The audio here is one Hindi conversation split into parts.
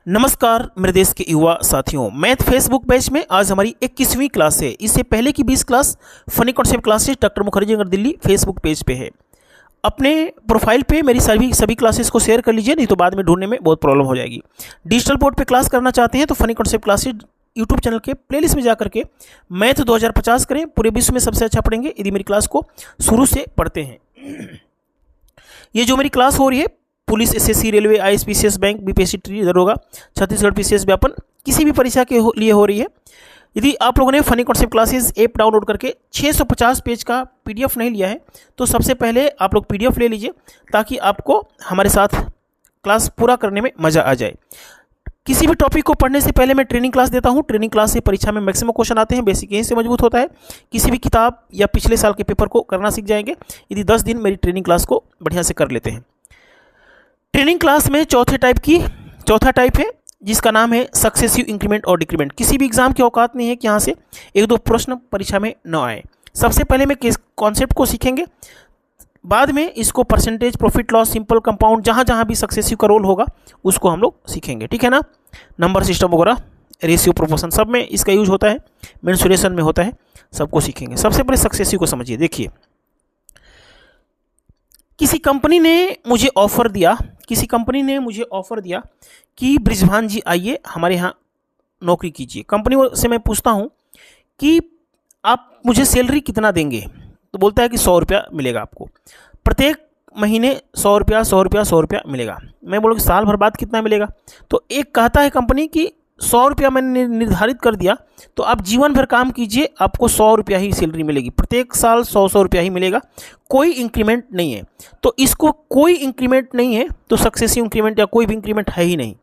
नमस्कार मेरे देश के युवा साथियों, मैथ फेसबुक पेज में आज हमारी 21वीं क्लास है। इससे पहले की 20 class funny concept classes doctor Mukherjee Nagar Delhi Facebook page पे है। अपने प्रोफाइल पे मेरी सभी क्लासेस को शेयर कर लीजिए, नहीं तो बाद में ढूंढने में बहुत प्रॉब्लम हो जाएगी। डिजिटल बोर्ड पे क्लास करना चाहते हैं तो funny concept classes YouTube channel के प्लेलिस्ट में जा करके मैथ 2050 करें, पूरे विश्व में सबसे अच्छा पढ़ेंगे यदि मेरी क्लास को शुरू से पढ़ते हैं। ये जो मेरी क्लास हो रही है police, SSC, railway, IAS, bank, BPSC, tree, दरोगा, छत्तीसगढ़ पीसीएस व्यापन, किसी भी परीक्षा के लिए हो रही है। यदि आप लोगों ने funny concept classes app download करके 650 पेज का पीडीएफ नहीं लिया है तो सबसे पहले आप लोग पीडीएफ ले लीजिए, ताकि आपको हमारे साथ क्लास पूरा करने में मज़ा आ जाए। किसी भी टॉपिक को पढ़ने से पहले मैं ट्रेनिंग क्लास देता हूं। ट्रेनिंग क्लास से परीक्षा में मैक्सिमम क्वेश्चन आते हैं, बेसिक यहीं से मजबूत होता है। किसी भी किताब या पिछले साल के पेपर को करना सीख जाएंगे यदि 10 दिन मेरी ट्रेनिंग क्लास को बढ़िया से कर लेते हैं। ट्रेनिंग क्लास में चौथा टाइप है जिसका नाम है सक्सेसिव इंक्रीमेंट और डिक्रीमेंट। किसी भी एग्जाम की औकात नहीं है कि यहाँ से एक दो प्रश्न परीक्षा में न आए। सबसे पहले मैं कॉन्सेप्ट को सीखेंगे, बाद में इसको percentage, profit loss, simple compound, जहाँ जहाँ भी सक्सेसिव का रोल होगा उसको हम लोग सीखेंगे, ठीक है ना। नंबर सिस्टम वगैरह, रेशियो, प्रोपोर्शन, सब में इसका यूज होता है, मेंसुरेशन में होता है, सबको सीखेंगे। सबसे पहले सक्सेसिव को समझिए। देखिए, किसी कंपनी ने मुझे ऑफ़र दिया कि ब्रिजभान जी आइए हमारे यहाँ नौकरी कीजिए। कंपनी से मैं पूछता हूँ कि आप मुझे सैलरी कितना देंगे, तो बोलता है कि 100 रुपया मिलेगा आपको, प्रत्येक महीने 100 रुपया मिलेगा। मैं बोलूँ कि साल भर बाद कितना मिलेगा, तो एक कहता है कंपनी कि 100 रुपया मैंने निर्धारित कर दिया, तो आप जीवन भर काम कीजिए, आपको 100 रुपया ही सैलरी मिलेगी, प्रत्येक साल 100 रुपया ही मिलेगा, कोई इंक्रीमेंट नहीं है। तो इसको कोई इंक्रीमेंट नहीं है तो सक्सेसिव इंक्रीमेंट या कोई भी इंक्रीमेंट है ही नहीं।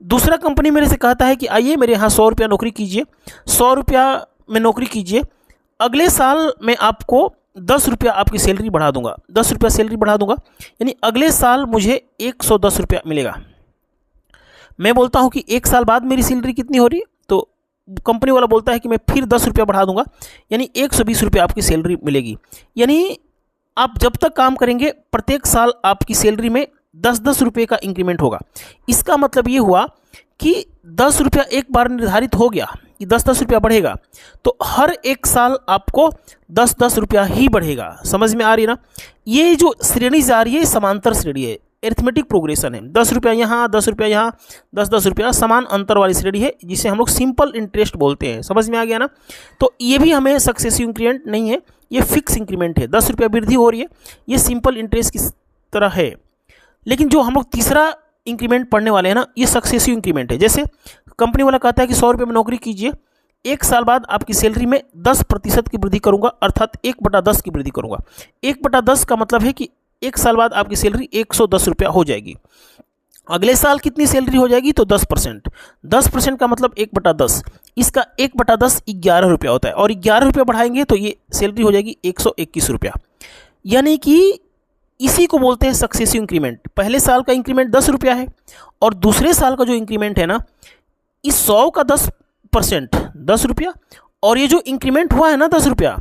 दूसरा कंपनी मेरे से कहता है कि आइए मेरे यहाँ 100 रुपया नौकरी कीजिए, 100 रुपया में नौकरी कीजिए, अगले साल मैं आपको 10 रुपया आपकी सैलरी बढ़ा दूंगा, 10 रुपया सैलरी बढ़ा दूंगा, यानी अगले साल मुझे 110 रुपया मिलेगा। मैं बोलता हूं कि एक साल बाद मेरी सैलरी कितनी हो रही है, तो कंपनी वाला बोलता है कि मैं फिर 10 रुपया बढ़ा दूंगा, यानी 120 रुपया आपकी सैलरी मिलेगी। यानी आप जब तक काम करेंगे प्रत्येक साल आपकी सैलरी में 10-10 रुपये का इंक्रीमेंट होगा। इसका मतलब ये हुआ कि 10 रुपया एक बार निर्धारित हो गया कि 10-10 रुपया बढ़ेगा, तो हर एक साल आपको 10-10 रुपया ही बढ़ेगा। समझ में आ रही है ना। ये जो श्रेणी जा रही है समांतर श्रेणी है, एरिथमेटिक प्रोग्रेशन है। 10 रुपया यहाँ, 10 रुपया यहाँ, 10-10 रुपया समान अंतर वाली श्रेणी है, जिसे हम लोग सिंपल इंटरेस्ट बोलते हैं। समझ में आ गया ना। तो ये भी हमें सक्सेसिव इंक्रीमेंट नहीं है, ये फिक्स इंक्रीमेंट है। 10 रुपया वृद्धि हो रही है, ये सिंपल इंटरेस्ट की तरह है। लेकिन जो हम लोग तीसरा इंक्रीमेंट पढ़ने वाले हैं ना, ये सक्सेसिव इंक्रीमेंट है। जैसे कंपनी वाला कहता है कि 100 रुपये में नौकरी कीजिए, एक साल बाद आपकी सैलरी में 10% की वृद्धि करूंगा, अर्थात 1/10 की वृद्धि करूंगा। 1/10 का मतलब है कि एक साल बाद आपकी सैलरी 110 रुपया हो जाएगी। अगले साल कितनी सैलरी हो जाएगी, तो 10%। 10% का मतलब 1/10, इसका 1/10 11 रुपया होता है, और 11 रुपया बढ़ाएंगे तो ये सैलरी हो जाएगी 121 रुपया। यानी कि इसी को बोलते हैं सक्सेसिव इंक्रीमेंट। पहले साल का इंक्रीमेंट 10 रुपया है, और दूसरे साल का जो इंक्रीमेंट है ना, इस 100 का 10% 10 रुपया, और ये जो इंक्रीमेंट हुआ है ना 10 रुपया,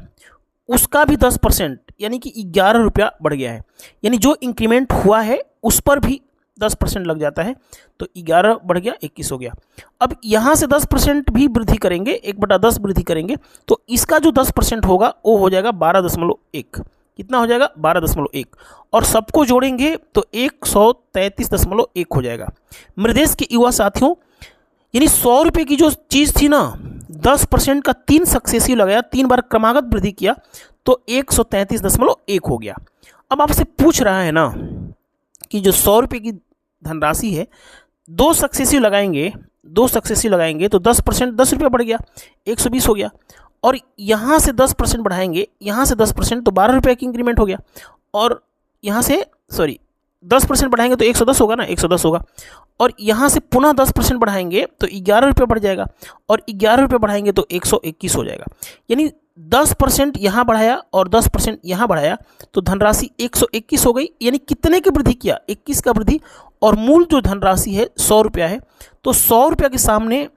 उसका भी 10%, यानी कि 11 रुपया बढ़ गया है। यानी जो इंक्रीमेंट हुआ है उस पर भी 10% लग जाता है, तो 11 बढ़ गया, 21 हो गया। अब यहाँ से 10% भी वृद्धि करेंगे, 1/10 वृद्धि करेंगे, तो इसका जो 10% होगा वो हो जाएगा 12.1। कितना हो जाएगा, 12.1, और सबको जोड़ेंगे तो 133.1 हो जाएगा। मेरे देश के युवा साथियों, यानी 100 रुपये की जो चीज़ थी ना, 10% का 3 सक्सेसिव लगाया, 3 बार क्रमागत वृद्धि किया, तो 133.1 हो गया। अब आपसे पूछ रहा है ना कि जो 100 रुपये की धनराशि है, 2 सक्सेसिव लगाएंगे तो 10% 10 रुपया बढ़ गया, 120 हो गया, और यहाँ से 10% बढ़ाएंगे, यहाँ से 10% तो 12 रुपये की इंक्रीमेंट हो गया, और यहाँ से 10% बढ़ाएंगे तो 110 होगा ना, 110 होगा, और यहाँ से पुनः 10% बढ़ाएंगे तो 11 रुपये बढ़ जाएगा, और 11 रुपये बढ़ाएंगे तो 121 हो जाएगा। यानी 10% यहाँ बढ़ाया और 10% यहाँ बढ़ाया तो धनराशि 121 हो गई। यानी कितने की वृद्धि किया, 21 का वृद्धि, और मूल जो धनराशि है 100 रुपया है, तो 100 रुपया के सामने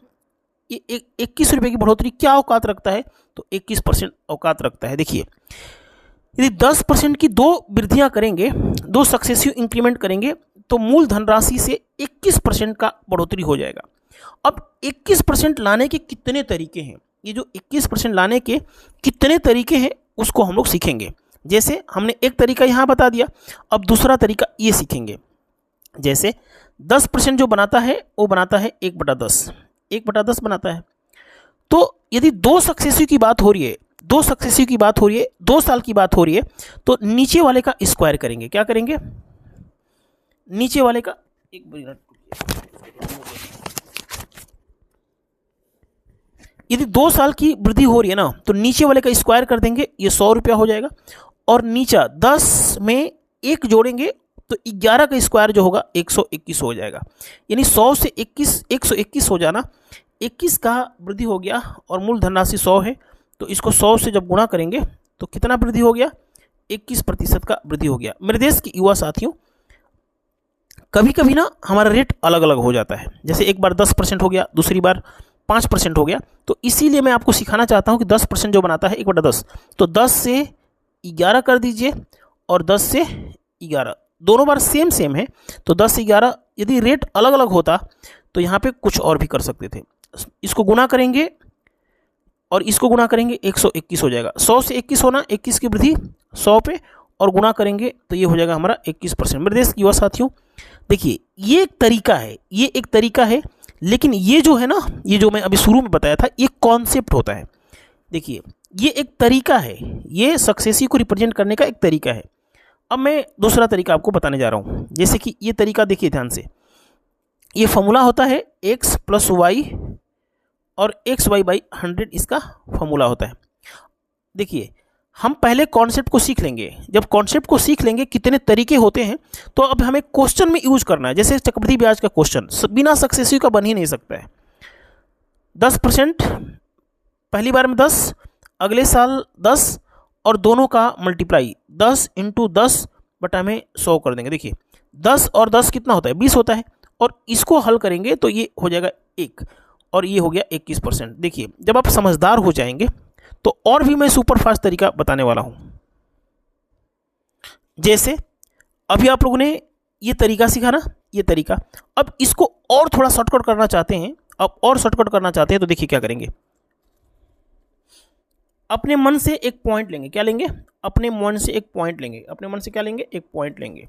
ये 21 रुपये की बढ़ोतरी क्या औकात रखता है, तो 21% औकात रखता है। देखिए, यदि 10% की 2 वृद्धियां करेंगे, 2 सक्सेसिव इंक्रीमेंट करेंगे, तो मूल धनराशि से 21% का बढ़ोतरी हो जाएगा। अब 21% लाने के कितने तरीके हैं, ये जो 21% लाने के कितने तरीके हैं उसको हम लोग सीखेंगे। जैसे हमने एक तरीका यहाँ बता दिया, अब दूसरा तरीका ये सीखेंगे। जैसे 10% जो बनाता है वो बनाता है 1/10, 1/10 बनाता है। तो यदि 2 सक्सेसिव की बात हो रही है, 2 सक्सेसिव की बात हो रही है, 2 साल की बात हो रही है, तो नीचे वाले का स्क्वायर करेंगे। क्या करेंगे? नीचे वाले का, एक मिनट, यदि 2 साल की वृद्धि हो रही है ना, तो नीचे वाले का स्क्वायर कर देंगे, ये 100 रुपया हो जाएगा। और नीचा 10 में 1 जोड़ेंगे तो 11 का स्क्वायर जो होगा 121 हो जाएगा। यानी 100 से 21 121 हो जाना, 21 का वृद्धि हो गया और मूल धनराशि 100 है, तो इसको 100 से जब गुणा करेंगे तो कितना वृद्धि हो गया? 21% का वृद्धि हो गया। मेरे देश के युवा साथियों, कभी कभी ना हमारा रेट अलग अलग हो जाता है। जैसे एक बार 10% हो गया, दूसरी बार 5% हो गया। तो इसीलिए मैं आपको सिखाना चाहता हूँ कि 10% जो बनाता है 1/10, तो 10 से 11 कर दीजिए और 10 से 11 दोनों बार सेम सेम है, तो 10 से 11। यदि रेट अलग अलग होता तो यहाँ पे कुछ और भी कर सकते थे। इसको गुणा करेंगे और इसको गुणा करेंगे, 121 हो जाएगा। 100 से 21 होना, 21 की वृद्धि 100 पे, और गुणा करेंगे तो ये हो जाएगा हमारा 21%। मेरे देश के युवा साथियों, देखिए ये एक तरीका है, ये एक तरीका है, लेकिन ये जो है ना, ये जो मैं अभी शुरू में बताया था, ये कॉन्सेप्ट होता है। देखिए ये एक तरीका है, ये सक्सेसिव को रिप्रेजेंट करने का एक तरीका है। अब मैं दूसरा तरीका आपको बताने जा रहा हूँ। जैसे कि ये तरीका देखिए ध्यान से, ये फॉर्मूला होता है x + y और xy/100, इसका फॉर्मूला होता है। देखिए हम पहले कॉन्सेप्ट को सीख लेंगे। जब कॉन्सेप्ट को सीख लेंगे कितने तरीके होते हैं, तो अब हमें क्वेश्चन में यूज करना है। जैसे चक्रवृद्धि ब्याज का क्वेश्चन बिना सक्सेसिव का बन ही नहीं सकता है। 10% पहली बार में 10, अगले साल 10, और दोनों का मल्टीप्लाई 10 × 10/100 कर देंगे। देखिए 10 और 10 कितना होता है? 20 होता है। और इसको हल करेंगे तो ये हो जाएगा 1, और ये हो गया 21%। देखिए जब आप समझदार हो जाएंगे तो और भी मैं सुपर फास्ट तरीका बताने वाला हूं। जैसे अभी आप लोगों ने ये तरीका सीखा ना, ये तरीका, अब इसको और थोड़ा शॉर्टकट करना चाहते हैं, अब और शॉर्टकट करना चाहते हैं तो देखिए क्या करेंगे। अपने मन से एक पॉइंट लेंगे। क्या लेंगे? अपने मन से एक पॉइंट लेंगे। अपने मन से क्या लेंगे? एक पॉइंट लेंगे।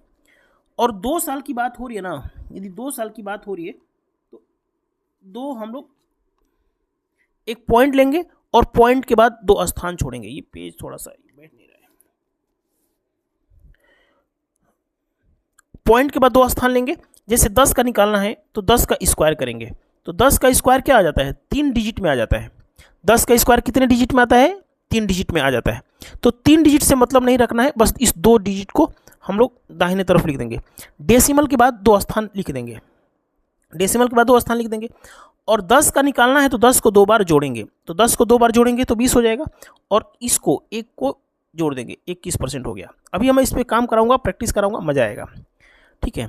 और 2 साल की बात हो रही है ना, यदि 2 साल की बात हो रही है तो 2 हम लोग एक पॉइंट लेंगे और पॉइंट के बाद 2 स्थान छोड़ेंगे। ये पेज थोड़ा सा बैठ नहीं रहा है। पॉइंट के बाद 2 स्थान लेंगे। जैसे 10 का निकालना है तो 10 का स्क्वायर करेंगे, तो 10 का स्क्वायर क्या आ जाता है? 3 डिजिट में आ जाता है। 10 का स्क्वायर कितने डिजिट में आता है? 3 डिजिट में आ जाता है। तो 3 डिजिट से मतलब नहीं रखना है, बस इस 2 डिजिट को हम लोग दाहिने तरफ लिख देंगे। डेसिमल के बाद 2 स्थान लिख देंगे, डेसिमल के बाद 2 स्थान लिख देंगे। और 10 का निकालना है तो 10 को 2 बार जोड़ेंगे, तो 10 को 2 बार जोड़ेंगे तो 20 हो जाएगा। और इसको 1 को जोड़ देंगे, 21% हो गया। अभी मैं इस पर काम कराऊंगा, प्रैक्टिस कराऊंगा, मजा आएगा। ठीक है,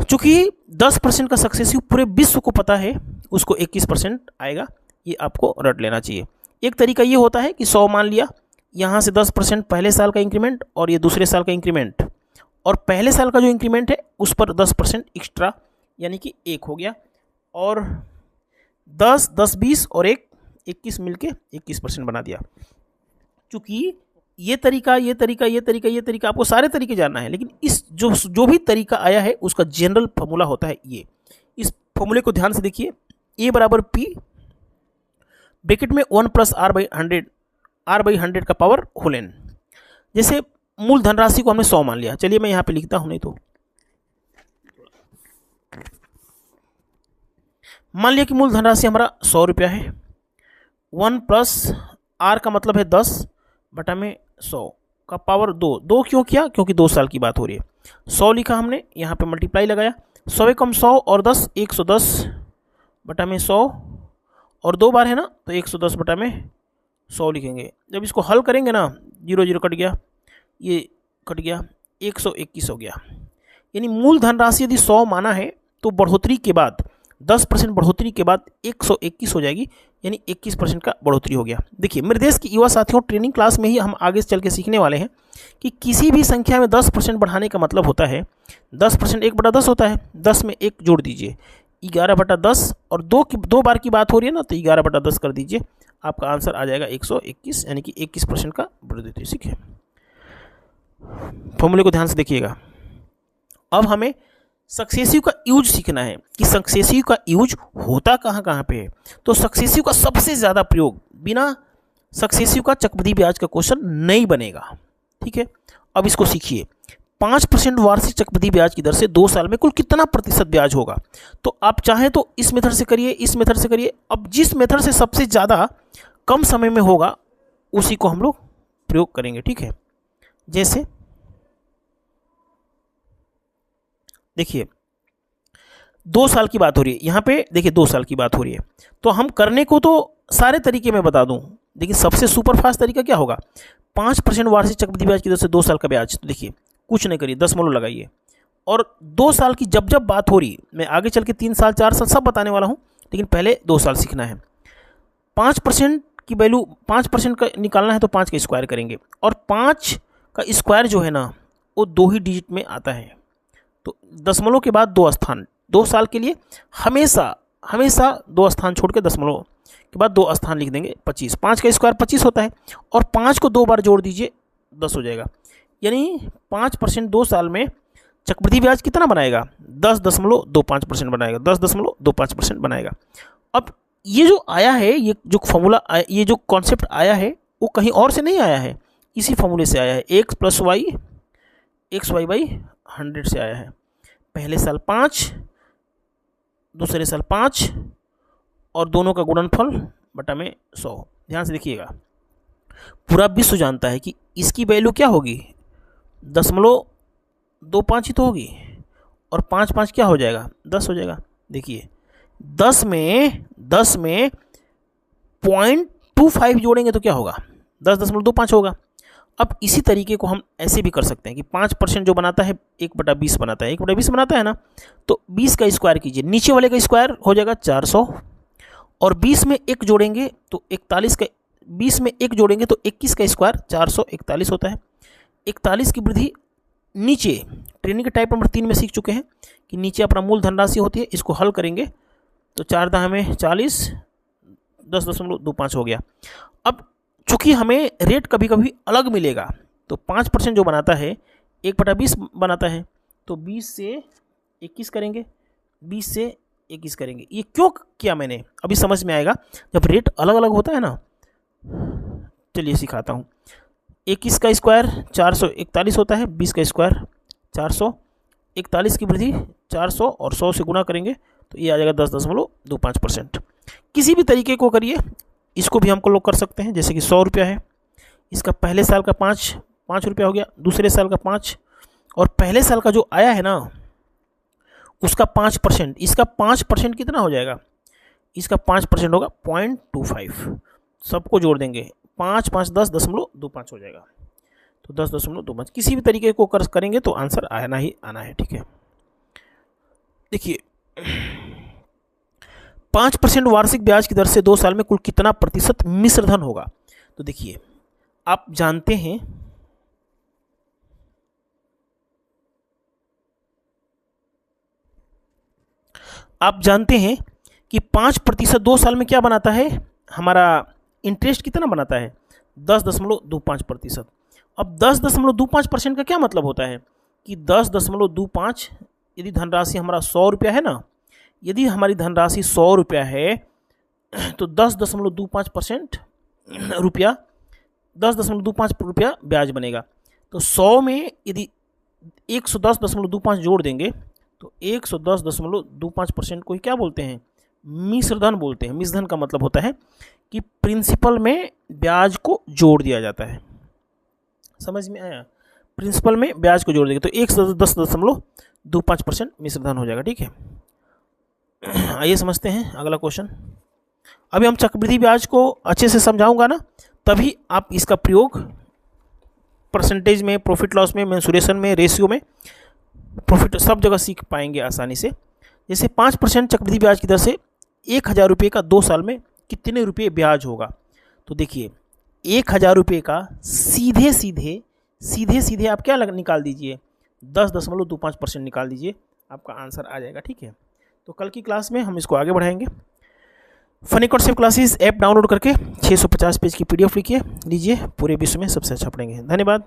चूंकि 10% का सक्सेसिव पूरे विश्व को पता है, उसको 21% आएगा, ये आपको रट लेना चाहिए। एक तरीका ये होता है कि 100 मान लिया, यहाँ से 10% पहले साल का इंक्रीमेंट और ये दूसरे साल का इंक्रीमेंट, और पहले साल का जो इंक्रीमेंट है उस पर 10% एक्स्ट्रा, यानी कि 1 हो गया। और 10, 10, 20 और 1, 21 मिलके 21% बना दिया। चूँकि ये तरीका, ये तरीका, ये तरीका, ये तरीका, आपको सारे तरीके जानना है, लेकिन इस जो भी तरीका आया है उसका जनरल फॉर्मूला होता है ये। इस फॉर्मूले को ध्यान से देखिए, A = P ब्रैकेट में 1 + R/100, R/100 का पावर होल n। जैसे मूल धनराशि को हमने 100 मान लिया, चलिए मैं यहाँ पे लिखता हूँ, नहीं तो मान लिया कि मूल धनराशि हमारा 100 रुपया है। 1 + R का मतलब है 10/100 का पावर 2। 2 क्यों किया? क्योंकि 2 साल की बात हो रही है। 100 लिखा हमने, यहाँ पे मल्टीप्लाई लगाया, 100 कम 100 और 10, 110/100, और 2 बार है ना तो 110/100 लिखेंगे। जब इसको हल करेंगे ना, 0 0 कट गया, ये कट गया, 121 हो गया। यानी मूल धनराशि यदि 100 माना है तो बढ़ोतरी के बाद 10% बढ़ोतरी के बाद 121 हो जाएगी, यानी 21% का बढ़ोतरी हो गया। देखिए मेरे देश के युवा साथियों, ट्रेनिंग क्लास में ही हम आगे चल के सीखने वाले हैं कि किसी भी संख्या में 10% बढ़ाने का मतलब होता है 10% 1/10 होता है, 10 में 1 जोड़ दीजिए 11/10, और दो बार की बात हो रही है ना, तो 11/10 कर दीजिए, आपका आंसर आ जाएगा 121, यानी कि 21% का बढ़ोतरी। ठीक है, फॉर्मूले को ध्यान से देखिएगा। अब हमें सक्सेसिव का यूज सीखना है कि सक्सेसिव का यूज होता कहाँ कहाँ पे है। तो सक्सेसिव का सबसे ज़्यादा प्रयोग, बिना सक्सेसिव का चक्रवृद्धि ब्याज का क्वेश्चन नहीं बनेगा। ठीक है, अब इसको सीखिए। 5% वार्षिक चक्रवृद्धि ब्याज की दर से 2 साल में कुल कितना प्रतिशत ब्याज होगा। तो आप चाहें तो इस मेथड से करिए, इस मेथड से करिए। अब जिस मेथड से सबसे ज़्यादा कम समय में होगा उसी को हम लोग प्रयोग करेंगे। ठीक है, जैसे देखिए 2 साल की बात हो रही है, यहाँ पे देखिए 2 साल की बात हो रही है, तो हम करने को तो सारे तरीके में बता दूं, देखिए सबसे सुपरफास्ट तरीका क्या होगा, 5% वार्षिक चक्रवृद्धि ब्याज की दर से 2 साल का ब्याज। तो देखिए कुछ नहीं करिए, 10 लगाइए, और 2 साल की जब जब बात हो रही, मैं आगे चल के 3 साल 4 साल सब बताने वाला हूँ, लेकिन पहले 2 साल सीखना है। 5% की वैल्यू 5% का निकालना है तो 5 का स्क्वायर करेंगे, और 5 का स्क्वायर जो है ना वो 2 ही डिजिट में आता है। तो दशमलव के बाद 2 स्थान, 2 साल के लिए हमेशा 2 स्थान छोड़ के दशमलव के बाद 2 स्थान लिख देंगे। 25, 5 का स्क्वायर 25 होता है, और 5 को 2 बार जोड़ दीजिए 10 हो जाएगा, यानी 5% 2 साल में चक्रवृद्धि ब्याज कितना बनाएगा, 10.25% बनाएगा, 10.25% बनाएगा। अब ये जो आया है, ये जो फॉर्मूला, ये जो कॉन्सेप्ट आया है वो कहीं और से नहीं आया है, इसी फॉर्मूले से आया है। x + y xy/100 से आया है। पहले साल 5, दूसरे साल 5, और दोनों का गुणनफल बटा में 100। ध्यान से देखिएगा, पूरा विश्व जानता है कि इसकी वैल्यू क्या होगी, 0.25 ही तो होगी, और 5 क्या हो जाएगा, 10 हो जाएगा। देखिए 10 में 0.25 जोड़ेंगे तो क्या होगा, 10.25 होगा। अब इसी तरीके को हम ऐसे भी कर सकते हैं कि 5% जो बनाता है 1/20 बनाता है, 1/20 बनाता है ना, तो 20 का स्क्वायर कीजिए, नीचे वाले का स्क्वायर हो जाएगा 400, और 20 में 1 जोड़ेंगे तो 41 का, 20 में 1 जोड़ेंगे तो 21 का स्क्वायर 441 होता है। 41 की वृद्धि नीचे, ट्रेनिंग के टाइप नंबर 3 में सीख चुके हैं कि नीचे अपना मूल धनराशि होती है, इसको हल करेंगे तो 4 × 40, 10.25 हो गया। अब चूँकि हमें रेट कभी कभी अलग मिलेगा, तो 5% जो बनाता है 1/20 बनाता है, तो 20 से 21 करेंगे, 20 से 21 करेंगे। ये क्यों किया मैंने, अभी समझ में आएगा जब रेट अलग अलग होता है ना। चलिए सिखाता हूँ। 21 का स्क्वायर 441 होता है, 20 का स्क्वायर 400, 41 की वृद्धि 400 और 100 से गुना करेंगे तो ये आ जाएगा 10.25%। किसी भी तरीके को करिए, इसको भी हमको लोग कर सकते हैं। जैसे कि 100 रुपया है, इसका पहले साल का 5 रुपया हो गया, दूसरे साल का 5, और पहले साल का जो आया है ना उसका 5%, इसका 5% कितना हो जाएगा, इसका 5% होगा 0.25, सबको जोड़ देंगे 5 × 5 = 10.25 हो जाएगा, तो 10.25। किसी भी तरीके को करेंगे तो आंसर आना ही आना है। ठीक है, देखिए 5% वार्षिक ब्याज की दर से 2 साल में कुल कितना प्रतिशत मिश्र धन होगा। तो देखिए आप जानते हैं कि 5% 2 साल में क्या बनाता है, हमारा इंटरेस्ट कितना बनाता है, 10.25%। अब 10.25% का क्या मतलब होता है कि 10.25, यदि धनराशि हमारा 100 रुपया है ना, यदि हमारी धनराशि 100 रुपया है तो 10.25% रुपया, 10.25 रुपया ब्याज बनेगा। तो 100 में यदि 110.25 जोड़ देंगे तो 110.25% को ही क्या बोलते हैं, मिश्र धन बोलते हैं। मिश्र धन का मतलब होता है कि प्रिंसिपल में ब्याज को जोड़ दिया जाता है। समझ में आया, प्रिंसिपल में ब्याज को जोड़ देंगे तो 110.25% मिश्र धन हो जाएगा। ठीक है, आइए समझते हैं अगला क्वेश्चन। अभी हम चक्रवृद्धि ब्याज को अच्छे से समझाऊंगा ना, तभी आप इसका प्रयोग परसेंटेज में, प्रॉफिट लॉस में, मेंसुरेशन में, रेशियो में, प्रॉफिट सब जगह सीख पाएंगे आसानी से। जैसे 5% चक्रवृद्धि ब्याज की दर से 1,000 रुपये का 2 साल में कितने रुपये ब्याज होगा। तो देखिए 1,000 रुपये का सीधे सीधे आप क्या निकाल दीजिए 10.25% निकाल दीजिए, आपका आंसर आ जाएगा। ठीक है, तो कल की क्लास में हम इसको आगे बढ़ाएंगे। Funny concept classes app download करके 650 पेज की PDF लीजिए, पूरे विश्व में सबसे अच्छा पढ़ेंगे। धन्यवाद।